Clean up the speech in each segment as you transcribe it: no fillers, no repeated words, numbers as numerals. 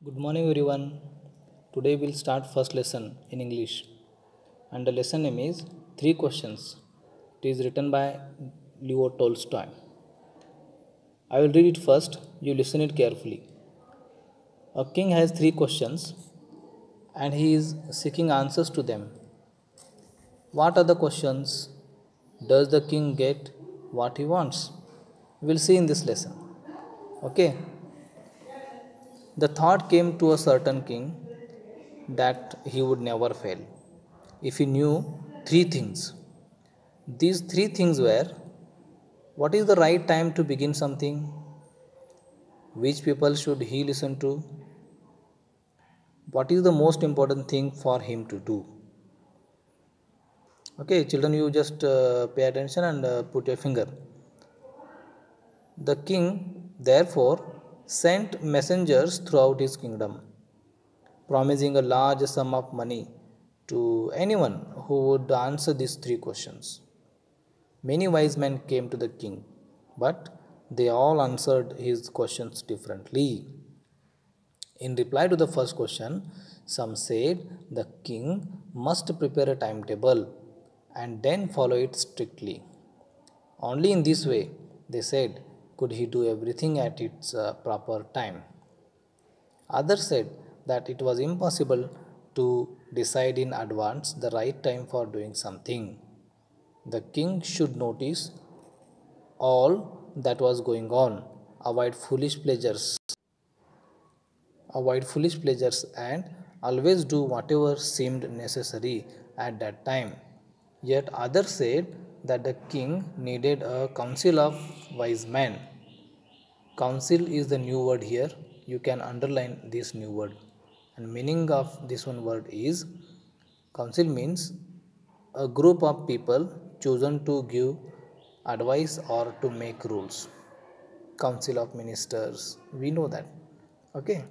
Good morning everyone. Today we'll start first lesson in English and the lesson name is Three Questions. It is written by Leo Tolstoy. I will read it first, you listen it carefully. A king has three questions and he is seeking answers to them. What are the questions? Does the king get what he wants? We'll see in this lesson. Okay. The thought came to a certain king that he would never fail if he knew three things. These three things were: what is the right time to begin something, which people should he listen to, what is the most important thing for him to do. Okay, children, you just pay attention and put your finger. The king therefore sent messengers throughout his kingdom, promising a large sum of money to anyone who would answer these three questions. Many wise men came to the king, but they all answered his questions differently. In reply to the first question, some said the king must prepare a timetable and then follow it strictly. Only in this way, they said, could he do everything at its proper time. Others said that it was impossible to decide in advance the right time for doing something. The king should notice all that was going on, avoid foolish pleasures, and always do whatever seemed necessary at that time. Yet others said that the king needed a council of wise men. Council is the new word here. You can underline this new word. And meaning of this one word is council means a group of people chosen to give advice or to make rules. Council of ministers, we know that. Okay.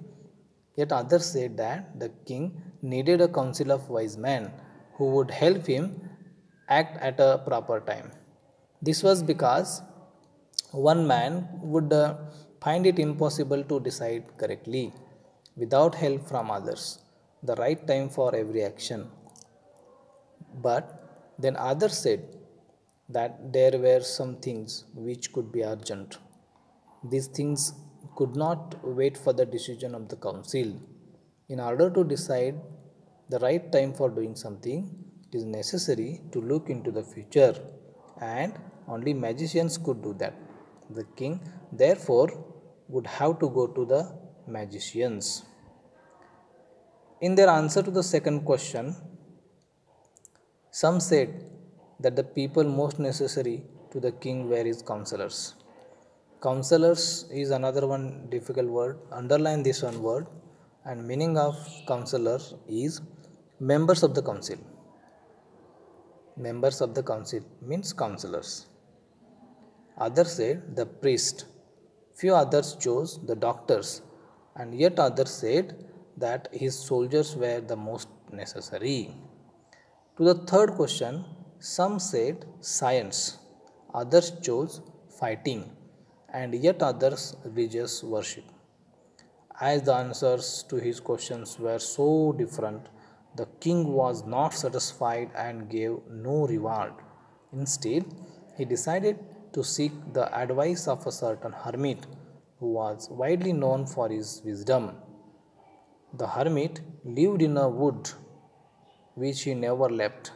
Yet others said that the king needed a council of wise men who would help him act at a proper time. This was because one man would find it impossible to decide correctly without help from others the right time for every action. But then others said that there were some things which could be urgent. These things could not wait for the decision of the council. In order to decide the right time for doing something, it is necessary to look into the future, and only magicians could do that. The king, therefore, would have to go to the magicians. In their answer to the second question, some said that the people most necessary to the king were his counselors. Counselors is another one difficult word. Underline this one word. And meaning of counselor is members of the council. Members of the council means counselors. Others said the priest. Few others chose the doctors, and yet others said that his soldiers were the most necessary. To the third question, some said science, others chose fighting, and yet others religious worship. As the answers to his questions were so different, the king was not satisfied and gave no reward. Instead, he decided to seek the advice of a certain hermit who was widely known for his wisdom. The hermit lived in a wood which he never left.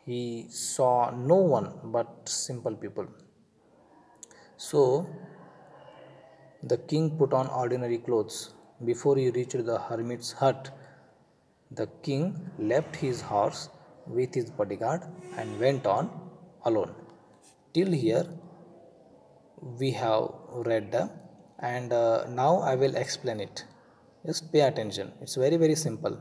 He saw no one but simple people. So, the king put on ordinary clothes. Before he reached the hermit's hut, the king left his horse with his bodyguard and went on alone. Till here, we have read and now I will explain it. Just pay attention. It's very, very simple.